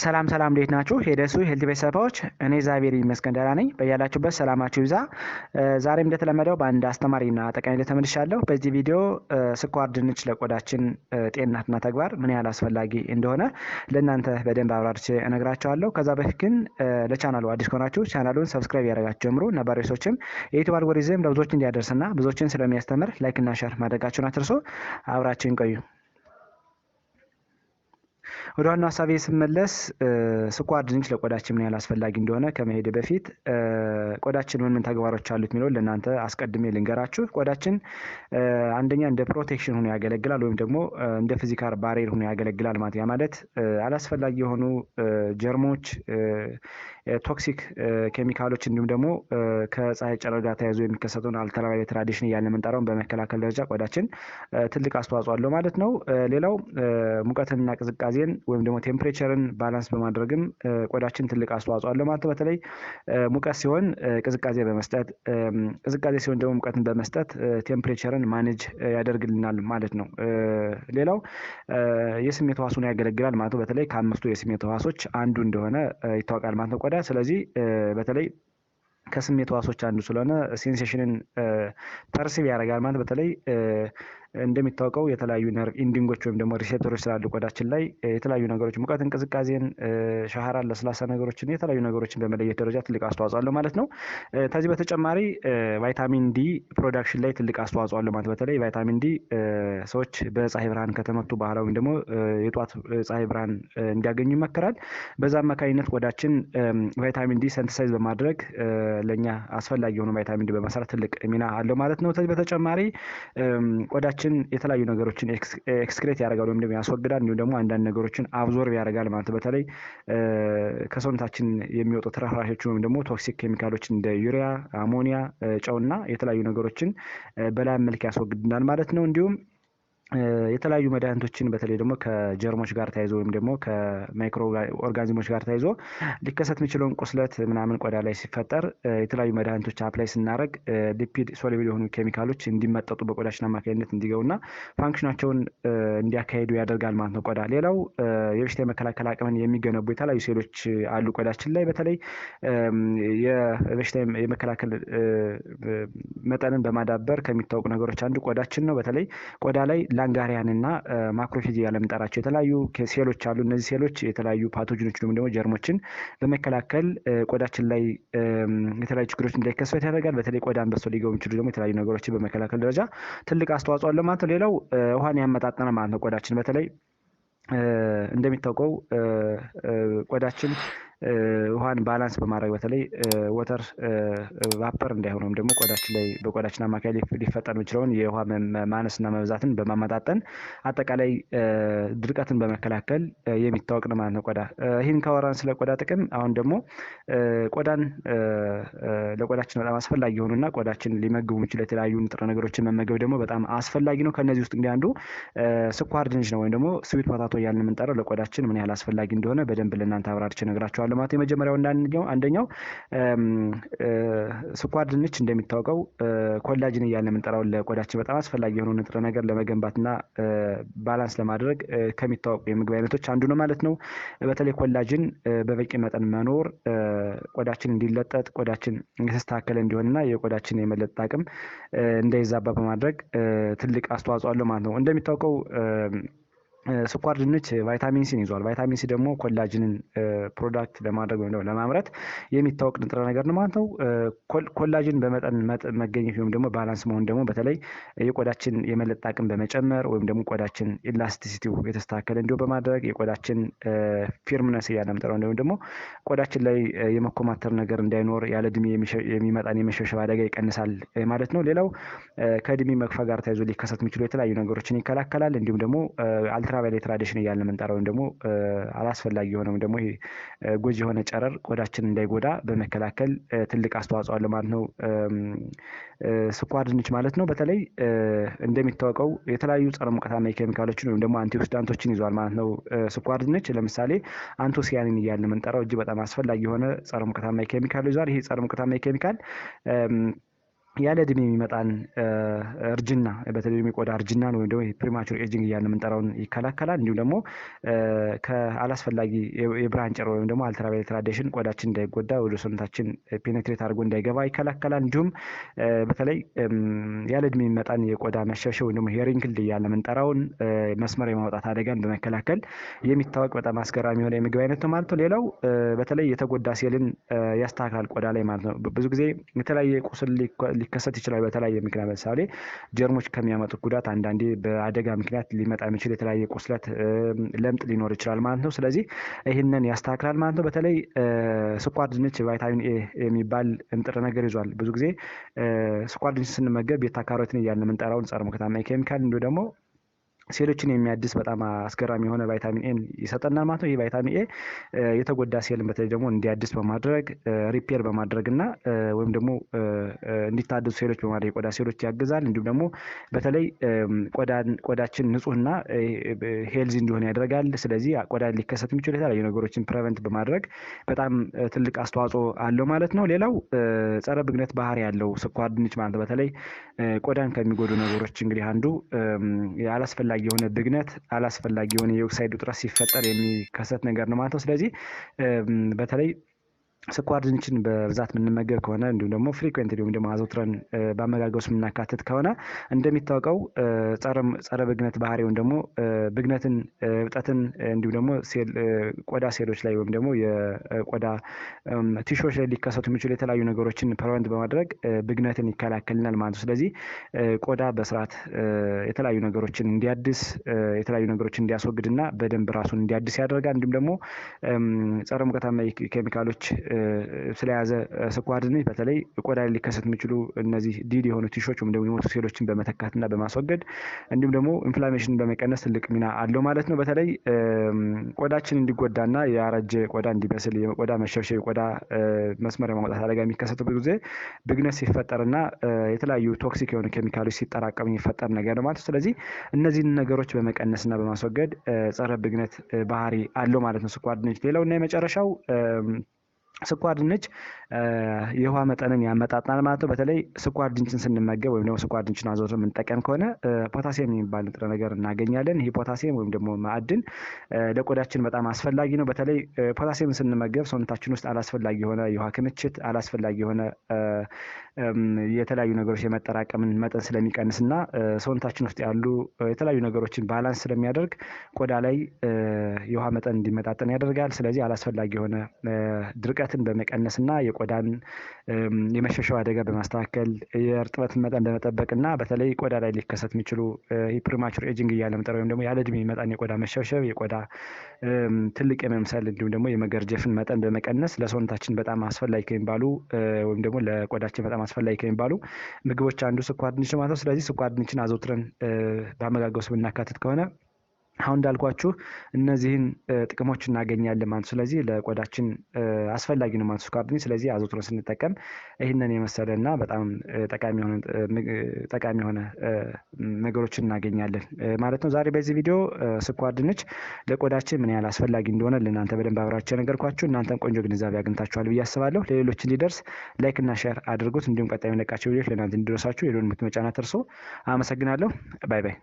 ሰላም እንዴት ናችሁ? ሄደሱ ሄልቲ ቤተሰቦች፣ እኔ ዛቤሪ ይመስገን ደህና ነኝ። በያላችሁበት ሰላማችሁ ይብዛ። ዛሬም እንደተለመደው በአንድ አስተማሪና ጠቃሚ ተመልሻለሁ። በዚህ ቪዲዮ ስኳር ድንች ለቆዳችን ጤንነትና ተግባር ምን ያህል አስፈላጊ እንደሆነ ለእናንተ በደንብ አብራርቼ እነግራችኋለሁ። ከዛ በፊት ግን ለቻናሉ አዲስ ከሆናችሁ ቻናሉን ሰብስክራይብ ያደረጋችሁ ጀምሩ። ነባሪ ሰዎችም የዩቲዩብ አልጎሪዝም ለብዙዎች እንዲያደርስና ብዙዎችን ስለሚያስተምር ላይክና ሼር ማድረጋችሁን አትርሱ። አብራችን ቆዩ። ወደ ዋናው ሀሳቤ ስመለስ ስኳር ድንች ለቆዳችን ምን ያህል አስፈላጊ እንደሆነ ከመሄድ በፊት ቆዳችን ምን ተግባሮች አሉት የሚለውን ለእናንተ አስቀድሜ ልንገራችሁ። ቆዳችን አንደኛ እንደ ፕሮቴክሽን ሆኖ ያገለግላል፣ ወይም ደግሞ እንደ ፊዚካል ባሪየር ሆኖ ያገለግላል ማለት ያ ማለት አላስፈላጊ የሆኑ ጀርሞች፣ ቶክሲክ ኬሚካሎች እንዲሁም ደግሞ ከፀሐይ ጨረር ጋር ተያይዞ የሚከሰተውን አልትራቫዮሌት ራዲዬሽን እያልን የምንጠራውን በመከላከል ደረጃ ቆዳችን ትልቅ አስተዋጽኦ አለው ማለት ነው። ሌላው ሙቀትንና ቅዝቃዜን ወይም ደግሞ ቴምፕሬቸርን ባላንስ በማድረግም ቆዳችን ትልቅ አስተዋጽኦ አለው ማለት ነው። በተለይ ሙቀት ሲሆን ቅዝቃዜ በመስጠት ቅዝቃዜ ሲሆን ደግሞ ሙቀትን በመስጠት ቴምፕሬቸርን ማኔጅ ያደርግልናል ማለት ነው። ሌላው የስሜት ህዋሱን ያገለግላል ማለት ነው። በተለይ ከአምስቱ የስሜት ህዋሶች አንዱ እንደሆነ ይታወቃል ማለት ነው ቆዳ። ስለዚህ በተለይ ከስሜት ህዋሶች አንዱ ስለሆነ ሴንሴሽንን ፐርሲቭ ያደርጋል ማለት በተለይ እንደሚታወቀው የተለያዩ ነርቭ ኢንዲንጎች ወይም ደግሞ ሪሴፕተሮች ስላሉ ቆዳችን ላይ የተለያዩ ነገሮች ሙቀትን፣ ቅዝቃዜን፣ ሻሃራን፣ ለስላሳ ነገሮችን የተለያዩ ነገሮችን በመለየት ደረጃ ትልቅ አስተዋጽኦ አለው ማለት ነው። ከዚህ በተጨማሪ ቫይታሚን ዲ ፕሮዳክሽን ላይ ትልቅ አስተዋጽኦ አለው ማለት በተለይ ቫይታሚን ዲ ሰዎች በፀሐይ ብርሃን ከተመቱ በኋላ ወይም ደግሞ የጧት ፀሐይ ብርሃን እንዲያገኙ ይመከራል። በዛ አማካኝነት ቆዳችን ቫይታሚን ዲ ሰንተሳይዝ በማድረግ ለእኛ አስፈላጊ የሆኑ ቫይታሚን ዲ በመስራት ትልቅ ሚና አለው ማለት ነው። ከዚህ በተጨማሪ ቆዳችን የተለያዩ ነገሮችን ኤክስክሬት ያደርጋል ወይም ደግሞ ያስወግዳል። እንዲሁም ደግሞ አንዳንድ ነገሮችን አብዞርብ ያደርጋል ማለት በተለይ ከሰውነታችን የሚወጡ ትራፍራሾች ወይም ደግሞ ቶክሲክ ኬሚካሎች እንደ ዩሪያ፣ አሞኒያ፣ ጨውና የተለያዩ ነገሮችን በላብ መልክ ያስወግድናል ማለት ነው። እንዲሁም የተለያዩ መድኃኒቶችን በተለይ ደግሞ ከጀርሞች ጋር ተያይዞ ወይም ደግሞ ከማይክሮ ኦርጋኒዝሞች ጋር ተያይዞ ሊከሰት የሚችለውን ቁስለት ምናምን ቆዳ ላይ ሲፈጠር የተለያዩ መድኃኒቶች አፕላይ ስናደርግ ሊፒድ ሶሉብል የሆኑ ኬሚካሎች እንዲመጠጡ በቆዳችን አማካኝነት እንዲገቡና ፋንክሽናቸውን እንዲያካሄዱ ያደርጋል ማለት ነው ቆዳ። ሌላው የበሽታ የመከላከል አቅምን የሚገነቡ የተለያዩ ሴሎች አሉ ቆዳችን ላይ። በተለይ የበሽታ የመከላከል መጠንን በማዳበር ከሚታወቁ ነገሮች አንዱ ቆዳችን ነው። በተለይ ቆዳ ላይ ላንጋሪያን እና ማክሮፌጅ ያለምንጠራቸው የተለያዩ ሴሎች አሉ። እነዚህ ሴሎች የተለያዩ ፓቶጂኖች ወይም ደግሞ ጀርሞችን በመከላከል ቆዳችን ላይ የተለያዩ ችግሮች እንዳይከሰቱ ያደርጋል። በተለይ ቆዳን በስቶ ሊገቡ የሚችሉ ደግሞ የተለያዩ ነገሮችን በመከላከል ደረጃ ትልቅ አስተዋጽኦ አለው ማለት ነው። ሌላው ውሃን ያመጣጠነ ማለት ነው ቆዳችን። በተለይ እንደሚታወቀው ቆዳችን ውሃን ባላንስ በማድረግ በተለይ ወተር ቫፐር እንዳይሆን ወይም ደግሞ ቆዳችን ላይ በቆዳችን አማካይ ሊፈጠር የሚችለውን የውሃ ማነስና መብዛትን በማመጣጠን አጠቃላይ ድርቀትን በመከላከል የሚታወቅ ነው ማለት ነው ቆዳ። ይህን ካወራን ስለ ቆዳ ጥቅም፣ አሁን ደግሞ ቆዳን ለቆዳችን በጣም አስፈላጊ የሆኑና ቆዳችን ሊመግቡ የሚችሉ የተለያዩ ንጥረ ነገሮችን መመገብ ደግሞ በጣም አስፈላጊ ነው። ከእነዚህ ውስጥ እንግዲህ አንዱ ስኳር ድንች ነው ወይም ደግሞ ስዊት ፖታቶ እያልን የምንጠራው ለቆዳችን ምን ያህል አስፈላጊ እንደሆነ በደንብ ለእናንተ አብራርቼ እነግራችኋለሁ ማለት። የመጀመሪያው አንደኛው ስኳር ድንች እንደሚታወቀው ኮላጅን እያልን የምንጠራው ለቆዳችን በጣም አስፈላጊ የሆኑ ንጥረ ነገር ለመገንባትና ባላንስ ለማድረግ ከሚታወቁ የምግብ አይነቶች አንዱ ነው ማለት ነው። በተለይ ኮላጅን በበቂ መጠን መኖር ቆዳችን እንዲለጠጥ፣ ቆዳችን የተስተካከለ እንዲሆንና የቆዳችን የመለጠጥ አቅም እንዳይዛባ በማድረግ ትልቅ አስተዋጽኦ አለው ማለት ነው። እንደሚታወቀው ስኳር ድንች ቫይታሚን ሲን ይዟል። ቫይታሚን ሲ ደግሞ ኮላጅንን ፕሮዳክት ለማድረግ ወይም ደግሞ ለማምረት የሚታወቅ ንጥረ ነገር ነው ማለት ነው። ኮላጅን በመጠን መገኘት ወይም ደግሞ ባላንስ መሆን ደግሞ በተለይ የቆዳችን የመለጠጥ አቅም በመጨመር ወይም ደግሞ ቆዳችን ኢላስቲሲቲው የተስተካከለ እንዲሆን በማድረግ የቆዳችን ፊርምነስ እያለምጠረው ወይም ደግሞ ቆዳችን ላይ የመኮማተር ነገር እንዳይኖር ያለ እድሜ የሚመጣን የመሸብሸብ አደጋ ይቀንሳል ማለት ነው። ሌላው ከእድሜ መግፋት ጋር ተያይዞ ሊከሰት የሚችሉ የተለያዩ ነገሮችን ይከላከላል። እንዲሁም ደግሞ አልትራቫዮሌት ራዲዬሽን እያልን የምንጠራው ወይም ደግሞ አላስፈላጊ የሆነ ወይም ደግሞ ጎጂ የሆነ ጨረር ቆዳችን እንዳይጎዳ በመከላከል ትልቅ አስተዋጽኦ አለው ማለት ነው ስኳር ድንች ማለት ነው። በተለይ እንደሚታወቀው የተለያዩ ጸረ ሙቀታማ ኬሚካሎችን ወይም ደግሞ አንቲኦክሲዳንቶችን ይዟል ማለት ነው ስኳር ድንች። ለምሳሌ አንቶሲያኒን እያልን የምንጠራው እጅግ በጣም አስፈላጊ የሆነ ጸረ ሙቀታማ ኬሚካል ይዟል። ይሄ ጸረ ሙቀታማ ኬሚካል ያለ እድሜ የሚመጣን እርጅና በተለይ የቆዳ እርጅናን ወይም ደግሞ ፕሪማቹር ኤጂንግ እያልን የምንጠራውን ይከላከላል። እንዲሁም ደግሞ ከአላስፈላጊ የብርሃን ጨረር ወይም ደግሞ አልትራቫዮሌት ራዲዬሽን ቆዳችን እንዳይጎዳ ወደ ሰውነታችን ፔኔትሬት አድርጎ እንዳይገባ ይከላከላል። እንዲሁም በተለይ ያለ እድሜ የሚመጣን የቆዳ መሸብሸብ ወይም ደግሞ ሄሪንግል እያልን የምንጠራውን መስመር የማውጣት አደጋን በመከላከል የሚታወቅ በጣም አስገራሚ የሆነ የምግብ አይነት ነው ማለት ነው። ሌላው በተለይ የተጎዳ ሴልን ያስተካክላል ቆዳ ላይ ማለት ነው። ብዙ ጊዜ የተለያየ ቁስል ሊከሰት ይችላል በተለያየ ምክንያት። ለምሳሌ ጀርሞች ከሚያመጡት ጉዳት አንዳንዴ በአደጋ ምክንያት ሊመጣ የሚችል የተለያየ ቁስለት፣ ለምጥ ሊኖር ይችላል ማለት ነው። ስለዚህ ይህንን ያስተካክላል ማለት ነው። በተለይ ስኳር ድንች ቫይታሚን ኤ የሚባል ንጥረ ነገር ይዟል። ብዙ ጊዜ ስኳር ድንች ስንመገብ ቤታ ካሮቲን እያልን የምንጠራውን ጸረ ሙቀታማ ኬሚካል እንዲሁ ደግሞ ሴሎችን የሚያድስ በጣም አስገራሚ የሆነ ቫይታሚን ኤን ይሰጠናል ማለት ነው። ይህ ቫይታሚን ኤ የተጎዳ ሴልን በተለይ ደግሞ እንዲያድስ በማድረግ ሪፔር በማድረግ እና ወይም ደግሞ እንዲታደሱ ሴሎች በማድረግ የቆዳ ሴሎች ያግዛል። እንዲሁም ደግሞ በተለይ ቆዳችን ንጹህና ሄልዚ እንዲሆን ያደርጋል። ስለዚህ ቆዳ ሊከሰት የሚችሉ የተለያዩ ነገሮችን ፕሬቨንት በማድረግ በጣም ትልቅ አስተዋጽኦ አለው ማለት ነው። ሌላው ጸረ ብግነት ባህሪ ያለው ስኳር ድንች ማለት ነው። በተለይ ቆዳን ከሚጎዱ ነገሮች እንግዲህ አንዱ አላስፈላጊ የሆነ ብግነት፣ አላስፈላጊ የሆነ የኦክሳይድ ውጥረት ሲፈጠር የሚከሰት ነገር ነው ማለት ነው። ስለዚህ በተለይ ስኳር ድንችን በብዛት የምንመገብ ከሆነ እንዲሁም ደግሞ ፍሪኩዌንት ወይም ደግሞ አዘውትረን በአመጋገብ ውስጥ የምናካትት ከሆነ እንደሚታወቀው ጸረ ብግነት ባህሪ ወይም ደግሞ ብግነትን፣ እብጠትን እንዲሁም ደግሞ ቆዳ ሴሎች ላይ ወይም ደግሞ የቆዳ ቲሾች ላይ ሊከሰቱ የሚችሉ የተለያዩ ነገሮችን ፕሪቨንት በማድረግ ብግነትን ይከላከልናል ማለት ነው። ስለዚህ ቆዳ በስርዓት የተለያዩ ነገሮችን እንዲያድስ፣ የተለያዩ ነገሮችን እንዲያስወግድና በደንብ ራሱን እንዲያድስ ያደርጋል። እንዲሁም ደግሞ ጸረ ሙቀታማ ኬሚካሎች ስለያዘ ስኳር ድንች በተለይ ቆዳ ላይ ሊከሰት የሚችሉ እነዚህ ዲድ የሆኑ ቲሾች ወይም ደግሞ የሞቱ ሴሎችን በመተካትና በማስወገድ እንዲሁም ደግሞ ኢንፍላሜሽን በመቀነስ ትልቅ ሚና አለው ማለት ነው። በተለይ ቆዳችን እንዲጎዳና ያረጀ ቆዳ እንዲበስል የቆዳ መሸብሸብ፣ የቆዳ መስመር የማውጣት አደጋ የሚከሰትበት ጊዜ ብግነት ሲፈጠርና የተለያዩ ቶክሲክ የሆኑ ኬሚካሎች ሲጠራቀሙ የሚፈጠር ነገር ነው ማለት ነው። ስለዚህ እነዚህን ነገሮች በመቀነስና በማስወገድ ጸረ ብግነት ባህሪ አለው ማለት ነው ስኳር ድንች። ሌላው እና የመጨረሻው ስኳር ድንች የውሃ መጠንን ያመጣጥናል ማለት ነው። በተለይ ስኳር ድንችን ስንመገብ ወይም ደግሞ ስኳር ድንችን አዘውትረን የምንጠቀም ከሆነ ፖታሲየም የሚባል ንጥረ ነገር እናገኛለን። ይህ ፖታሲየም ወይም ደግሞ ማዕድን ለቆዳችን በጣም አስፈላጊ ነው። በተለይ ፖታሲየም ስንመገብ ሰውነታችን ውስጥ አላስፈላጊ የሆነ የውሃ ክምችት፣ አላስፈላጊ የሆነ የተለያዩ ነገሮች የመጠራቀምን መጠን ስለሚቀንስና ሰውነታችን ውስጥ ያሉ የተለያዩ ነገሮችን ባላንስ ስለሚያደርግ ቆዳ ላይ የውሃ መጠን እንዲመጣጠን ያደርጋል። ስለዚህ አላስፈላጊ የሆነ ድርቀትን በመቀነስና የቆዳን የመሸሸው አደጋ በማስተካከል የእርጥበት መጠን በመጠበቅና በተለይ ቆዳ ላይ ሊከሰት የሚችሉ ፕሪማቹር ኤጂንግ እያልን የምንጠራው ወይም ደግሞ ያለ እድሜ የሚመጣን የቆዳ መሸብሸብ፣ የቆዳ ትልቅ የመምሰል እንዲሁም ደግሞ የመገርጀፍን መጠን በመቀነስ ለሰውነታችን በጣም አስፈላጊ ከሚባሉ ወይም ደግሞ ለቆዳችን በጣም አስፈላጊ ከሚባሉ ምግቦች አንዱ ስኳር ድንች ማለት ነው። ስለዚህ ስኳር ድንችን አዘውትረን በአመጋገብ ውስጥ የምናካትት ከሆነ አሁን እንዳልኳችሁ እነዚህን ጥቅሞች እናገኛለን ማለት ነው። ስለዚህ ለቆዳችን አስፈላጊ ነው ማለት ስኳር ድንች። ስለዚህ አዘውትረን ስንጠቀም ይህንን የመሰለና በጣም ጠቃሚ የሆነ ነገሮችን እናገኛለን ማለት ነው። ዛሬ በዚህ ቪዲዮ ስኳር ድንች ለቆዳችን ምን ያህል አስፈላጊ እንደሆነ ለእናንተ በደንብ አብራቸው ነገርኳችሁ። እናንተም ቆንጆ ግንዛቤ አግኝታችኋል ብዬ አስባለሁ። ለሌሎች እንዲደርስ ላይክ እና ሼር አድርጉት። እንዲሁም ቀጣይ የምንለቃቸው ቪዲዮዎች ለእናንተ እንዲደርሳችሁ የደወል ምልክቱን መጫን አትርሱ። አመሰግናለሁ። ባይ ባይ።